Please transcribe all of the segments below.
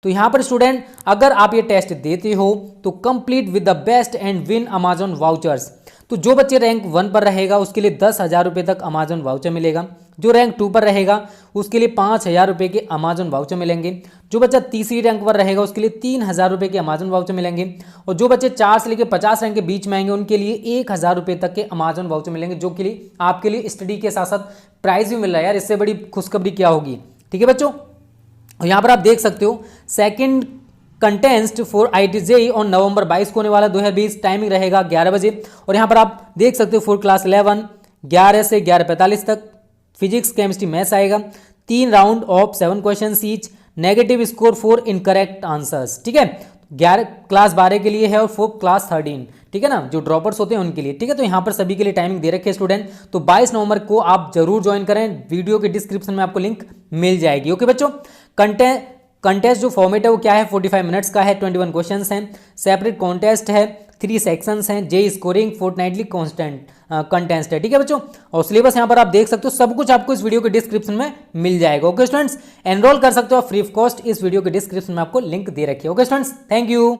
तो यहाँ पर स्टूडेंट अगर आप ये टेस्ट देते हो तो complete with the best and win Amazon vouchers. तो जो बच्चे रैंक 1 पर रहेगा उसके लिए 10,000 रुपये तक अमेजॉन वाउचर मिलेगा। जो रैंक 2 पर रहेगा उसके लिए 5,000 रुपये के अमेजॉन वाउचर मिलेंगे। जो बच्चा तीसरी रैंक पर रहेगा उसके लिए 3,000 रुपये के अमेजॉन वाउचर मिलेंगे। और जो बच्चे 4 से लेकर 50 रैंक के बीच में आएंगे उनके लिए 1,000 रुपये तक के अमेजॉन वाउचर मिलेंगे, जो के लिए आपके लिए स्टडी के साथ साथ प्राइज भी मिल रहा है। यार इससे बड़ी खुशखबरी क्या होगी। ठीक है बच्चों, और यहाँ पर आप देख सकते हो second contest for IIT-JEE on November 22 को होने वाला 2020। टाइमिंग रहेगा 11 बजे। और यहाँ पर आप देख सकते हो फॉर क्लास 11 11 से 11:45 तक फिजिक्स केमिस्ट्री मैथ्स आएगा। 3 round of 7 question each, negative score for incorrect answers. ठीक है, 11 क्लास 12 के लिए है और फॉर क्लास 13, ठीक है ना, जो ड्रॉपर्स होते हैं उनके लिए। ठीक है, तो यहाँ पर सभी के लिए टाइमिंग दे रखे है स्टूडेंट। तो 22 नवंबर को आप जरूर ज्वाइन करें, वीडियो के डिस्क्रिप्शन में आपको लिंक मिल जाएगी। ओके बच्चों, कंटेस्ट जो फॉर्मेट है वो क्या है, 45 मिनट्स का है, 21 क्वेश्चन हैं, सेपरेट कॉन्टेस्ट है, 3 सेक्शंस हैं, जे स्कोरिंग, फोर्टनाइटली कॉन्स्टेंट कंटेस्ट है। ठीक है बच्चों, और सिलेबस यहाँ पर आप देख सकते हो, सब कुछ आपको इस वीडियो के डिस्क्रिप्शन में मिल जाएगा। ओके स्टूडेंट्स, एनरोल कर सकते हो आप फ्री ऑफ कॉस्ट, इस वीडियो के डिस्क्रिप्शन में आपको लिंक दे रखी है। Okay students, thank you.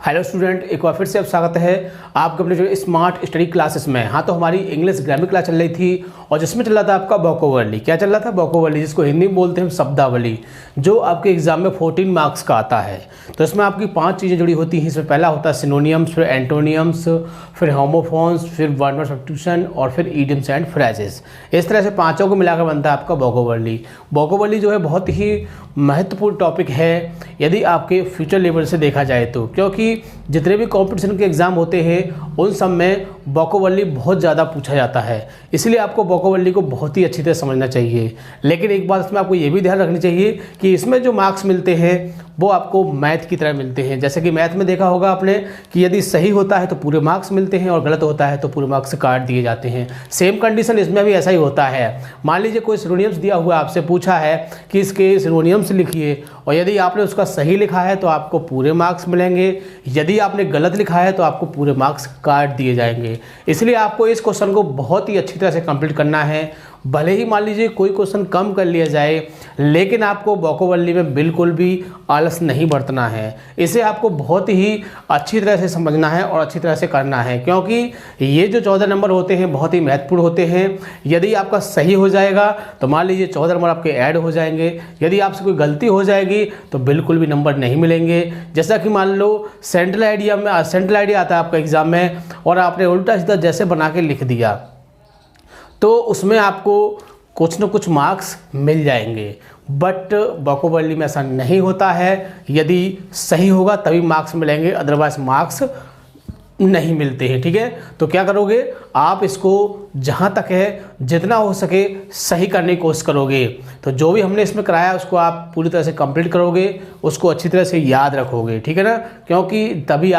Hello student, एक बार फिर से आप स्वागत है आपके अपने जो स्मार्ट स्टडी क्लासेस में। हाँ, तो हमारी इंग्लिश ग्रामर क्लास चल रही थी और जिसमें चल रहा था आपका वोकैबुलरी। क्या चल रहा था? वोकैबुलरी, जिसको हिंदी में बोलते हैं शब्दावली, जो आपके एग्जाम में 14 मार्क्स का आता है। तो इसमें आपकी 5 चीज़ें जुड़ी होती हैं। इसमें पहला होता है सिनोनियम्स, फिर एंटोनियम्स, फिर होमोफोन्स, फिर वर्ड सब्स्टिट्यूशन और फिर इडियम्स एंड फ्रेजेस। इस तरह से 5 को मिलाकर बनता है आपका वोकैबुलरी। वोकैबुलरी जो है बहुत ही महत्वपूर्ण टॉपिक है यदि आपके फ्यूचर लेवल से देखा जाए तो, क्योंकि जितने भी कंपटीशन के एग्जाम होते हैं उन सब में वोकैबुलरी बहुत ज़्यादा पूछा जाता है। इसलिए आपको वोकैबुलरी को बहुत ही अच्छी तरह समझना चाहिए। लेकिन एक बात इसमें आपको ये भी ध्यान रखनी चाहिए कि इसमें जो मार्क्स मिलते हैं वो आपको मैथ की तरह मिलते हैं। जैसे कि मैथ में देखा होगा आपने कि यदि सही होता है तो पूरे मार्क्स मिलते हैं और गलत होता है तो पूरे मार्क्स काट दिए जाते हैं। सेम कंडीशन इसमें भी ऐसा ही होता है। मान लीजिए कोई सिनोनियम्स दिया हुआ आपसे पूछा है कि इसके सिनोनियम्स लिखिए, और यदि आपने उसका सही लिखा है तो आपको पूरे मार्क्स मिलेंगे, यदि आपने गलत लिखा है तो आपको पूरे मार्क्स काट दिए जाएंगे। इसलिए आपको इस क्वेश्चन को बहुत ही अच्छी तरह से कंप्लीट करना है। भले ही मान लीजिए कोई क्वेश्चन कम कर लिया जाए, लेकिन आपको वोकैबुलरी में बिल्कुल भी आलस नहीं बरतना है। इसे आपको बहुत ही अच्छी तरह से समझना है और अच्छी तरह से करना है, क्योंकि ये जो 14 नंबर होते हैं बहुत ही महत्वपूर्ण होते हैं। यदि आपका सही हो जाएगा तो मान लीजिए 14 नंबर आपके ऐड हो जाएंगे। यदि आपसे कोई गलती हो जाएगी तो बिल्कुल भी नंबर नहीं मिलेंगे। जैसा कि मान लो सेंट्रल आइडिया आता है आपका एग्जाम में और आपने उल्टा सीधा जैसे बना के लिख दिया तो उसमें आपको कुछ न कुछ मार्क्स मिल जाएंगे। बट वोकैबुलरी में ऐसा नहीं होता है। यदि सही होगा तभी मार्क्स मिलेंगे, अदरवाइज मार्क्स नहीं मिलते हैं। ठीक है, तो क्या करोगे आप, इसको जहाँ तक है जितना हो सके सही करने की कोशिश करोगे। तो जो भी हमने इसमें कराया उसको आप पूरी तरह से कंप्लीट करोगे, उसको अच्छी तरह से याद रखोगे। ठीक है ना, क्योंकि तभी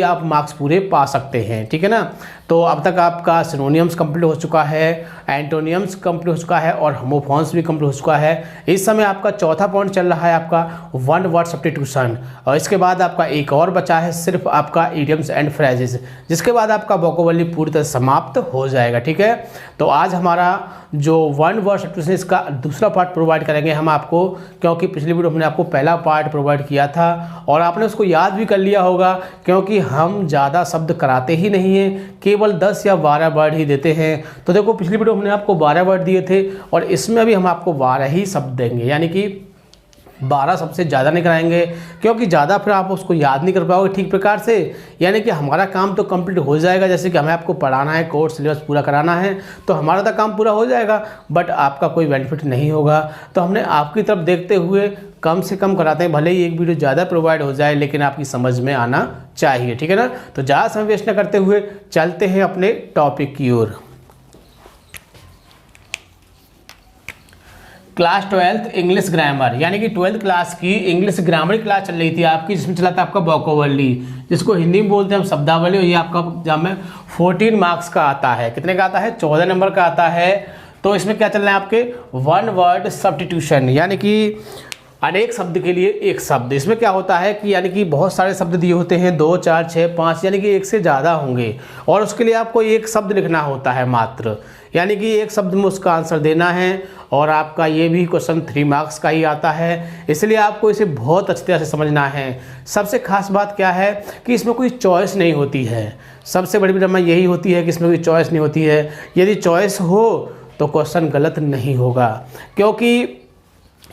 आप मार्क्स पूरे पा सकते हैं। ठीक है ना, तो अब तक आपका सिनोनियम्स कंप्लीट हो चुका है, एंटोनियम्स कंप्लीट हो चुका है और होमोफोन्स भी कंप्लीट हो चुका है। इस समय आपका चौथा पॉइंट चल रहा है आपका 1 वर्ड सब्स्टिट्यूशन, और इसके बाद आपका एक और बचा है सिर्फ आपका इडियम्स एंड फ्रेजेस, जिसके बाद आपका वोकैबुलरी पूरी तरह समाप्त हो जाएगा। ठीक है, तो आज हमारा जो 1 वर्ड सब्स्टिट्यूशन इसका दूसरा पार्ट प्रोवाइड करेंगे हम आपको, क्योंकि पिछली वीडियो हमने आपको पहला पार्ट प्रोवाइड किया था और आपने उसको याद भी कर लिया होगा, क्योंकि हम ज़्यादा शब्द कराते ही नहीं हैं, केवल 10 या 12 वर्ड ही देते हैं। तो देखो पिछली वीडियो हमने आपको 12 वर्ड दिए थे और इसमें भी हम आपको 12 ही शब्द देंगे, यानी कि 12 सबसे ज़्यादा नहीं कराएंगे, क्योंकि ज़्यादा फिर आप उसको याद नहीं कर पाओगे ठीक प्रकार से। यानी कि हमारा काम तो कंप्लीट हो जाएगा, जैसे कि हमें आपको पढ़ाना है, कोर्स सिलेबस पूरा कराना है, तो हमारा तो काम पूरा हो जाएगा, बट आपका कोई बेनिफिट नहीं होगा। तो हमने आपकी तरफ देखते हुए कम से कम कराते हैं, भले ही एक वीडियो ज़्यादा प्रोवाइड हो जाए, लेकिन आपकी समझ में आना चाहिए। ठीक है ना, तो ज़्यादा समय वेस्ट न करते हुए चलते हैं अपने टॉपिक की ओर। क्लास 12th इंग्लिश ग्रामर, यानी कि 12th क्लास की इंग्लिश ग्रामर क्लास चल रही थी आपकी, जिसमें चला था आपका वोकैबुलरी, जिसको हिंदी में बोलते हैं हम शब्दावली। और ये आपका एग्जाम में 14 मार्क्स का आता है। कितने का आता है? 14 नंबर का आता है। तो इसमें क्या चल रहा है आपके 1 वर्ड सब्स्टिट्यूशन, यानी कि अनेक शब्द के लिए एक शब्द। इसमें क्या होता है कि यानी कि बहुत सारे शब्द दिए होते हैं, 2 4 6 5, यानी कि एक से ज़्यादा होंगे और उसके लिए आपको एक शब्द लिखना होता है मात्र, यानी कि एक शब्द में उसका आंसर देना है। और आपका ये भी क्वेश्चन 3 मार्क्स का ही आता है, इसलिए आपको इसे बहुत अच्छी तरह से समझना है। सबसे खास बात क्या है कि इसमें कोई चॉइस नहीं होती है। सबसे बड़ी प्रॉब्लम यही होती है कि इसमें कोई चॉइस नहीं होती है। यदि चॉइस हो तो क्वेश्चन गलत नहीं होगा, क्योंकि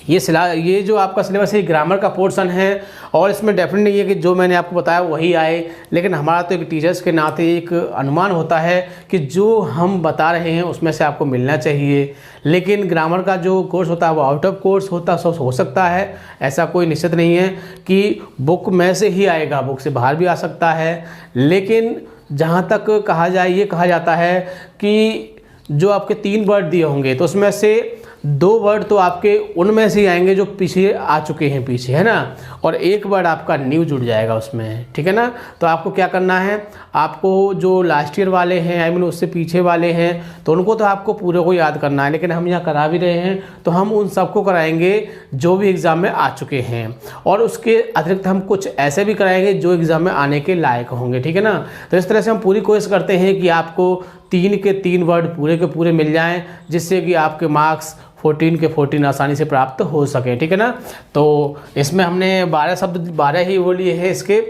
ये जो आपका सिलेबस है ग्रामर का पोर्शन है और इसमें डेफिनेट नहीं है कि जो मैंने आपको बताया वही आए, लेकिन हमारा तो एक टीचर्स के नाते एक अनुमान होता है कि जो हम बता रहे हैं उसमें से आपको मिलना चाहिए। लेकिन ग्रामर का जो कोर्स होता है वो आउट ऑफ कोर्स होता हो सकता है, ऐसा कोई निश्चित नहीं है कि बुक में से ही आएगा, बुक से बाहर भी आ सकता है। लेकिन जहाँ तक कहा जाए, ये कहा जाता है कि जो आपके 3 वर्ड दिए होंगे तो उसमें से 2 वर्ड तो आपके उनमें से ही आएंगे जो पीछे आ चुके हैं पीछे, है ना, और 1 वर्ड आपका न्यू जुड़ जाएगा उसमें, ठीक है ना। तो आपको क्या करना है, आपको जो लास्ट ईयर वाले हैं, आई मीन उससे पीछे वाले हैं, तो उनको तो आपको पूरे को याद करना है, लेकिन हम यहाँ करा भी रहे हैं तो हम उन सबको कराएंगे जो भी एग्ज़ाम में आ चुके हैं, और उसके अतिरिक्त हम कुछ ऐसे भी कराएंगे जो एग्ज़ाम में आने के लायक होंगे, ठीक है ना। तो इस तरह से हम पूरी कोशिश करते हैं कि आपको 3 के 3 वर्ड पूरे के पूरे मिल जाएं, जिससे कि आपके मार्क्स 14 के 14 आसानी से प्राप्त हो सके, ठीक है ना। तो इसमें हमने 12 शब्द 12 ही वो लिए हैं इसके,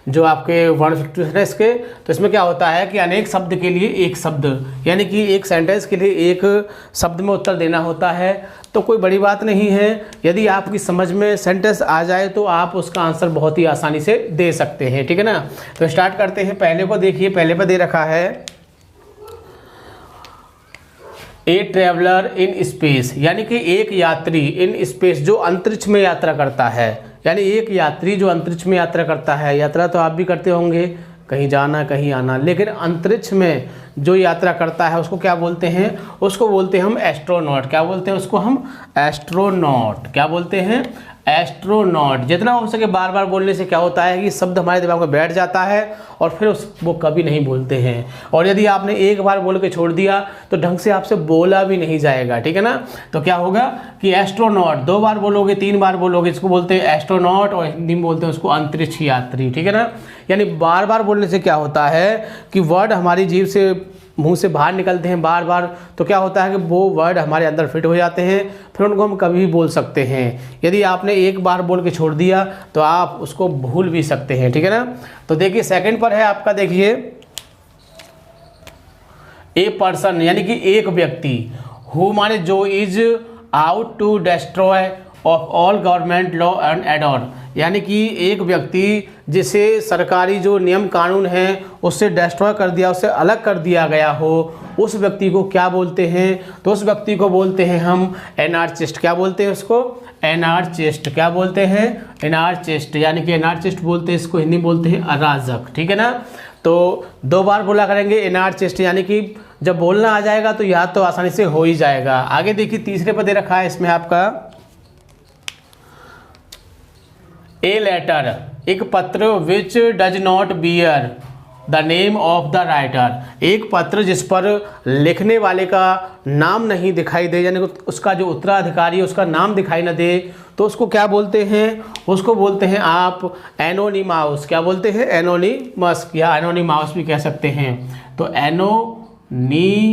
जो आपके 152 है इसके। तो इसमें क्या होता है कि अनेक शब्द के लिए एक शब्द, यानी कि एक सेंटेंस के लिए एक शब्द में उत्तर देना होता है। तो कोई बड़ी बात नहीं है, यदि आपकी समझ में सेंटेंस आ जाए तो आप उसका आंसर बहुत ही आसानी से दे सकते हैं, ठीक है ना। तो स्टार्ट करते हैं। पहले को देखिए, पहले पर दे रखा है ए ट्रेवलर इन स्पेस, यानी कि एक यात्री इन स्पेस जो अंतरिक्ष में यात्रा करता है, यानी एक यात्री जो अंतरिक्ष में यात्रा करता है। यात्रा तो आप भी करते होंगे, कहीं जाना कहीं आना, लेकिन अंतरिक्ष में जो यात्रा करता है उसको क्या बोलते हैं, उसको बोलते हैं हम एस्ट्रोनॉट। क्या बोलते हैं उसको हम? एस्ट्रोनॉट। क्या बोलते हैं? एस्ट्रोनॉट। जितना हो सके बार बार बोलने से क्या होता है कि शब्द हमारे दिमाग में बैठ जाता है और फिर वो कभी नहीं बोलते हैं, और यदि आपने एक बार बोल के छोड़ दिया तो ढंग से आपसे बोला भी नहीं जाएगा, ठीक है ना। तो क्या होगा कि एस्ट्रोनॉट 2 बार बोलोगे, 3 बार बोलोगे, इसको बोलते हैं एस्ट्रोनॉट, और हिंदी में बोलते हैं उसको अंतरिक्ष यात्री, ठीक है ना। यानी बार बार बोलने से क्या होता है कि वर्ड हमारी जीभ से मुंह से बाहर निकलते हैं बार बार, तो क्या होता है कि वो वर्ड हमारे अंदर फिट हो जाते हैं, फिर उनको हम कभी भी बोल सकते हैं। यदि आपने एक बार बोल के छोड़ दिया तो आप उसको भूल भी सकते हैं, ठीक है ना। तो देखिए सेकंड पर है आपका, देखिए ए पर्सन, यानी कि एक व्यक्ति, हु माने जो, is out to destroy of all government law and order, यानी कि एक व्यक्ति जिसे सरकारी जो नियम कानून हैं उससे डिस्ट्रॉय कर दिया, उससे अलग कर दिया गया हो, उस व्यक्ति को क्या बोलते हैं? तो उस व्यक्ति को बोलते हैं हम एनार्चिस्ट। क्या बोलते हैं उसको? एनार्चिस्ट। क्या बोलते हैं? एनार्चिस्ट, यानी कि एनार्चिस्ट बोलते हैं इसको, हिंदी बोलते हैं अराजक, ठीक है ना। तो 2 बार बोला करेंगे एनार्चिस्ट, यानी कि जब बोलना आ जाएगा तो याद तो आसानी से हो ही जाएगा। आगे देखिए तीसरे पर दे रखा है इसमें आपका ए लेटर, एक पत्र which does not bear the name of the writer, एक पत्र जिस पर लिखने वाले का नाम नहीं दिखाई दे, यानी उसका जो उत्तराधिकारी है उसका नाम दिखाई न दे, तो उसको क्या बोलते हैं? उसको बोलते हैं आप एनोनिमाउस। क्या बोलते हैं? एनोनिमस, या एनोनिमाउस भी कह सकते हैं। तो एनोनिमस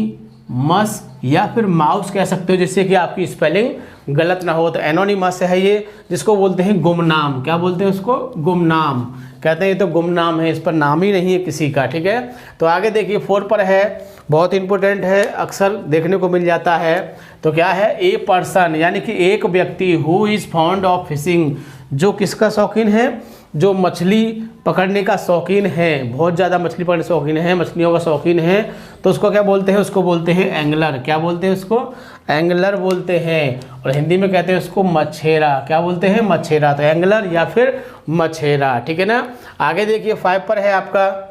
या फिर माउस कह सकते हो, जिससे कि आपकी स्पेलिंग गलत ना हो। तो एनोनिमस है ये, जिसको बोलते हैं गुमनाम। क्या बोलते हैं उसको? गुमनाम। कहते हैं ये तो गुमनाम है, इस पर नाम ही नहीं है किसी का, ठीक है। तो आगे देखिए 4 पर है, बहुत इंपॉर्टेंट है, अक्सर देखने को मिल जाता है। तो क्या है? ए पर्सन, यानी कि एक व्यक्ति, who is fond of fishing, जो किसका शौकीन है? जो मछली पकड़ने का शौकीन है, बहुत ज़्यादा मछली पकड़ने शौकीन है, मछलियों का शौकीन है, तो उसको क्या बोलते हैं? उसको बोलते हैं एंगलर। क्या बोलते हैं उसको? एंगलर बोलते हैं, और हिंदी में कहते हैं उसको मछेरा। क्या बोलते हैं? मछेरा। तो एंगलर या फिर मछेरा, ठीक है ना। आगे देखिए 5 पर है आपका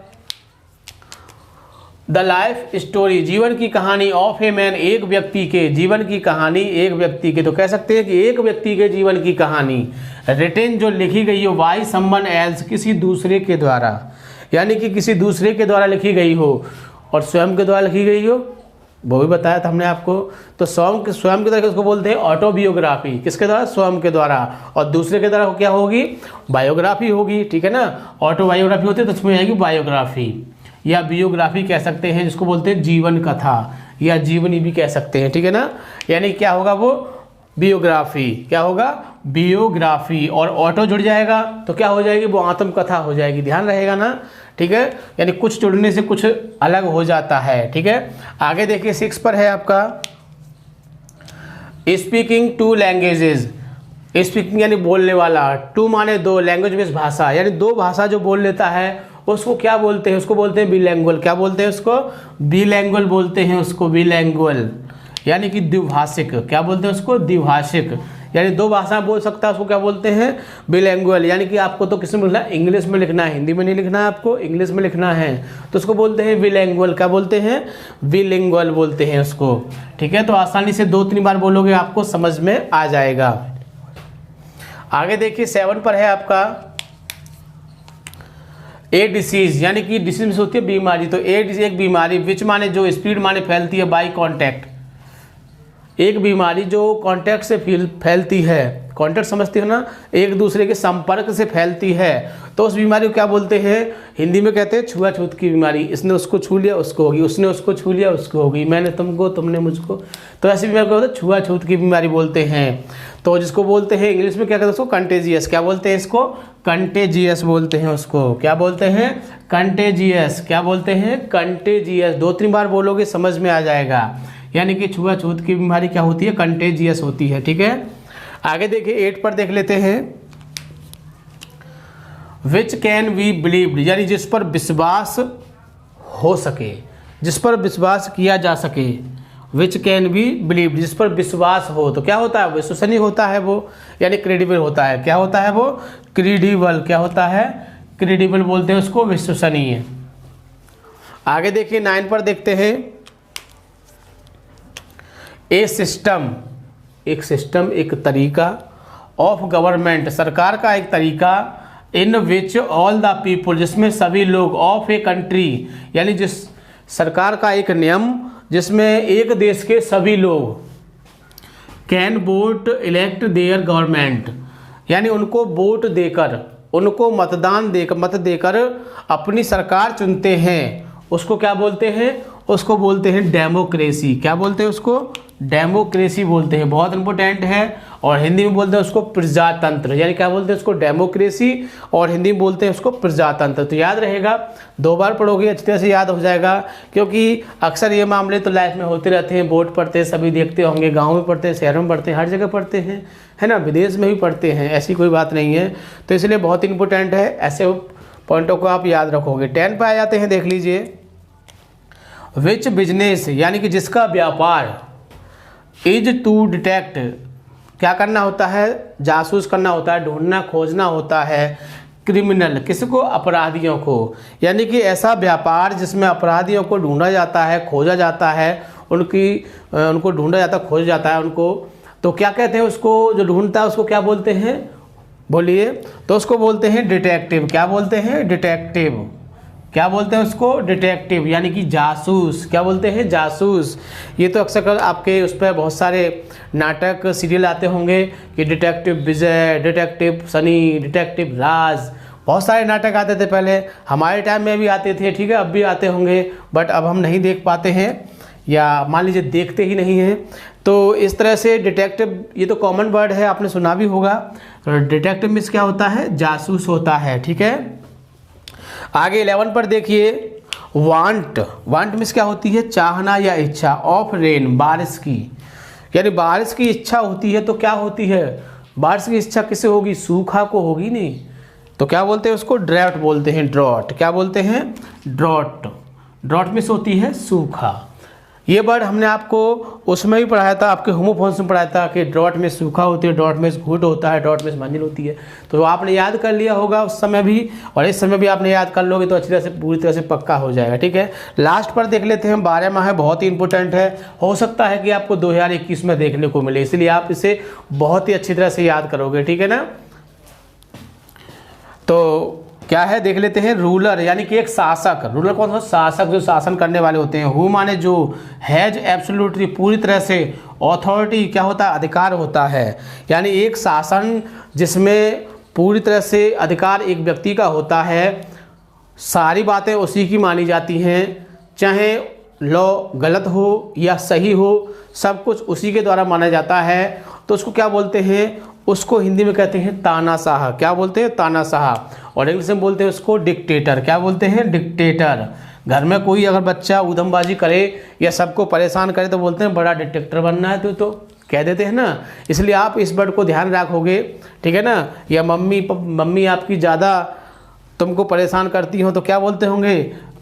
द लाइफ स्टोरी, जीवन की कहानी ऑफ ए मैन, एक व्यक्ति के जीवन की कहानी, एक व्यक्ति के। तो कह सकते हैं कि एक व्यक्ति के जीवन की कहानी रिटेन, जो लिखी गई हो बाय समवन एल्स, किसी दूसरे के द्वारा, यानी कि किसी दूसरे के द्वारा लिखी गई हो और स्वयं के द्वारा लिखी गई हो, वो भी बताया था हमने आपको। तो स्वयं के द्वारा उसको बोलते हैं ऑटोबियोग्राफी, किसके द्वारा? स्वयं के द्वारा। और दूसरे के द्वारा क्या होगी? बायोग्राफी होगी, ठीक है ना। ऑटोबायोग्राफी होती है तो उसमें आएगी बायोग्राफी, या बियोग्राफी कह सकते हैं, जिसको बोलते हैं जीवन कथा या जीवनी भी कह सकते हैं, ठीक है ना। यानी क्या होगा वो? बियोग्राफी। क्या होगा? बियोग्राफी। और ऑटो जुड़ जाएगा तो क्या हो जाएगी? वो आत्मकथा हो जाएगी। ध्यान रहेगा ना, ठीक है। यानी कुछ जुड़ने से कुछ अलग हो जाता है, ठीक है। आगे देखिए 6 पर है आपका स्पीकिंग 2 लैंग्वेजेस। स्पीकिंग यानी बोलने वाला, 2 माने 2, लैंग्वेज मीन्स भाषा, यानी 2 भाषा जो बोल लेता है उसको क्या बोलते हैं? उसको बोलते हैं बिलैंग्वल। क्या बोलते हैं उसको? बिलैंग्वल बोलते हैं उसको, बिलैंग्वल यानी कि द्विभाषिक। क्या बोलते हैं उसको? द्विभाषिक, यानी 2 भाषा बोल सकता है उसको क्या बोलते हैं? बिलैंग्वल। यानी कि आपको तो किस में लिखना है? इंग्लिश में लिखना है, हिंदी में नहीं लिखना है आपको, इंग्लिश में लिखना है, तो उसको बोलते हैं बिलैंग्वल। क्या बोलते हैं? बिलिंगुअल बोलते हैं उसको, ठीक है। तो आसानी से 2-3 बार बोलोगे आपको समझ में आ जाएगा। आगे देखिए 7 पर है आपका ए डिसीज, यानी कि डिसीज होती है बीमारी। तो एक बीमारी विच माने जो, स्पीड माने फैलती है, बाई कॉन्टैक्ट। एक बीमारी जो कांटेक्ट से फैलती है, कांटेक्ट समझते हो ना, एक दूसरे के संपर्क से फैलती है, तो उस बीमारी को क्या बोलते हैं? हिंदी में कहते हैं छुआछूत की बीमारी। इसने उसको छू लिया उसको होगी, उसने उसको छू लिया उसको होगी, मैंने तुमको तुमने मुझको, तो ऐसी बीमारी को बोलते हैं छुआछूत की बीमारी बोलते हैं। तो जिसको बोलते हैं इंग्लिश में क्या कहते हैं उसको? कंटेजियस। क्या बोलते हैं इसको? कंटेजियस बोलते हैं उसको। क्या बोलते हैं? कंटेजियस। क्या बोलते हैं? कंटेजियस। 2-3 बार बोलोगे समझ में आ जाएगा। यानी कि छुआछूत की बीमारी क्या होती है? कंटेजियस होती है, ठीक है। आगे देखिए 8 पर देख लेते हैं विच कैन बी बिलीव्ड, यानी जिस पर विश्वास हो सके, जिस पर विश्वास किया जा सके। विच कैन बी बिलीव्ड, जिस पर विश्वास हो, तो क्या होता है? विश्वसनीय होता है वो, यानी क्रेडिबल होता है। क्या होता है वो? क्रेडिबल। क्या होता है? क्रेडिबल बोलते हैं उसको, विश्वसनीय। आगे देखिए 9 पर देखते हैं ए सिस्टम, एक सिस्टम, एक तरीका, ऑफ गवर्नमेंट, सरकार का एक तरीका, इन विच ऑल द पीपुल, जिसमें सभी लोग, ऑफ ए कंट्री, यानी जिस सरकार का एक नियम जिसमें एक देश के सभी लोग, can vote elect their government, यानी उनको वोट देकर, उनको मत देकर अपनी सरकार चुनते हैं, उसको क्या बोलते हैं? उसको बोलते हैं डेमोक्रेसी। क्या बोलते हैं उसको? डेमोक्रेसी बोलते हैं, बहुत इंपॉर्टेंट है। और हिंदी में बोलते हैं उसको प्रजातंत्र, यानी क्या बोलते हैं उसको? डेमोक्रेसी, और हिंदी में बोलते हैं उसको प्रजातंत्र। तो याद रहेगा, 2 बार पढ़ोगे अच्छी तरह से याद हो जाएगा, क्योंकि अक्सर ये मामले तो लाइफ में होते रहते हैं। बोर्ड पढ़ते हैं, सभी देखते होंगे, गाँव में पढ़ते हैं, शहरों में पढ़ते हैं, हर जगह पढ़ते हैं, है ना, विदेश में भी पढ़ते हैं, ऐसी कोई बात नहीं है। तो इसलिए बहुत इंपॉर्टेंट है, ऐसे पॉइंटों को आप याद रखोगे। 10 पे आ जाते हैं, देख लीजिए विच बिजनेस, यानी कि जिसका व्यापार, इज टू डिटेक्ट, क्या करना होता है? जासूस करना होता है, ढूंढना खोजना होता है, क्रिमिनल, किसको? अपराधियों को। यानी कि ऐसा व्यापार जिसमें अपराधियों को ढूंढा जाता है, खोजा जाता है, उनको ढूंढा जाता है, खोजा जाता है उनको, तो क्या कहते हैं उसको? जो ढूंढता है उसको क्या बोलते हैं? बोलिए। तो उसको बोलते हैं डिटेक्टिव। क्या बोलते हैं? डिटेक्टिव। क्या बोलते हैं उसको? डिटेक्टिव, यानी कि जासूस। क्या बोलते हैं? जासूस। ये तो अक्सर आपके उस पर बहुत सारे नाटक सीरियल आते होंगे कि डिटेक्टिव विजय, डिटेक्टिव सनी, डिटेक्टिव राज, बहुत सारे नाटक आते थे पहले, हमारे टाइम में भी आते थे, ठीक है, अब भी आते होंगे, बट अब हम नहीं देख पाते हैं, या मान लीजिए देखते ही नहीं हैं। तो इस तरह से डिटेक्टिव, ये तो कॉमन वर्ड है, आपने सुना भी होगा। डिटेक्टिव मीन्स क्या होता है? जासूस होता है, ठीक है। आगे 11 पर देखिए वांट। वांट मीन्स क्या होती है? चाहना या इच्छा। ऑफ रेन, बारिश की, यानी बारिश की इच्छा होती है, तो क्या होती है? बारिश की इच्छा किसे होगी? सूखा को होगी नहीं, तो क्या बोलते हैं उसको? ड्राउट बोलते हैं, ड्रॉट। क्या बोलते हैं? ड्रॉट। ड्रॉट मीन्स होती है सूखा। ये वर्ड हमने आपको उसमें भी पढ़ाया था, आपके होमोफोन्स में पढ़ाया था कि ड्रॉट में सूखा होती है, ड्रॉट में घुट होता है, ड्रॉट में मंजिल होती है। तो आपने याद कर लिया होगा उस समय भी, और इस समय भी आपने याद कर लोगे तो अच्छी तरह से, पूरी तरह से पक्का हो जाएगा, ठीक है। लास्ट पर देख लेते हैं 12 माह है, बहुत ही इंपॉर्टेंट है, हो सकता है कि आपको 2021 में देखने को मिले, इसलिए आप इसे बहुत ही अच्छी तरह से याद करोगे, ठीक है ना। तो क्या है देख लेते हैं। रूलर यानी कि एक शासक। रूलर कौन सा? शासक, जो शासन करने वाले होते हैं। हु माने जो, हैज एब्सोल्युटली पूरी तरह से, ऑथोरिटी क्या होता है? अधिकार होता है। यानी एक शासन जिसमें पूरी तरह से अधिकार एक व्यक्ति का होता है, सारी बातें उसी की मानी जाती हैं, चाहे लॉ गलत हो या सही हो, सब कुछ उसी के द्वारा माना जाता है। तो उसको क्या बोलते हैं? उसको हिंदी में कहते हैं तानाशाह। क्या बोलते हैं? तानाशाह। और इंग्लिश में बोलते हैं उसको डिक्टेटर। क्या बोलते हैं? डिक्टेटर। घर में कोई अगर बच्चा उधमबाजी करे या सबको परेशान करे तो बोलते हैं बड़ा डिक्टेटर बनना है तो कह देते हैं ना। इसलिए आप इस वर्ड को ध्यान रखोगे, ठीक है ना। या मम्मी आपकी ज़्यादा तुमको परेशान करती हो तो क्या बोलते होंगे?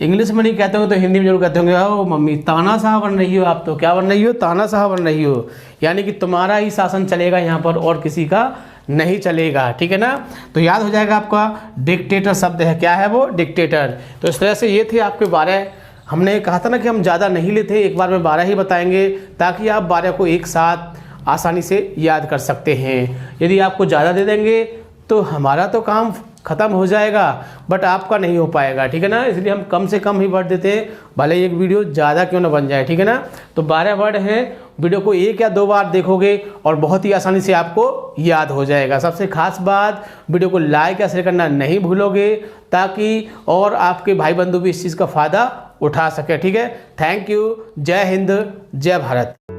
इंग्लिश में नहीं कहते होंगे तो हिंदी में जरूर कहते होंगे, ओ मम्मी तानाशाह बन रही हो आप तो। क्या बन रही हो? तानाशाह बन रही हो। यानी कि तुम्हारा ही शासन चलेगा यहाँ पर और किसी का नहीं चलेगा, ठीक है ना। तो याद हो जाएगा आपका डिक्टेटर शब्द है, क्या है वो? डिक्टेटर। तो इस तरह से ये थे आपके 12। हमने कहा था ना कि हम ज़्यादा नहीं लेते, एक बार में 12 ही बताएंगे ताकि आप 12 को एक साथ आसानी से याद कर सकते हैं। यदि आपको ज़्यादा दे देंगे तो हमारा तो काम ख़त्म हो जाएगा, बट आपका नहीं हो पाएगा, ठीक है ना। इसलिए हम कम से कम ही वर्ड देते हैं, भले ही एक वीडियो ज़्यादा क्यों ना बन जाए, ठीक है ना। तो 12 वर्ड हैं, वीडियो को 1 या 2 बार देखोगे और बहुत ही आसानी से आपको याद हो जाएगा। सबसे खास बात, वीडियो को लाइक या शेयर करना नहीं भूलोगे ताकि और आपके भाई बंधु भी इस चीज़ का फ़ायदा उठा सके, ठीक है। Thank you. जय हिंद, जय भारत।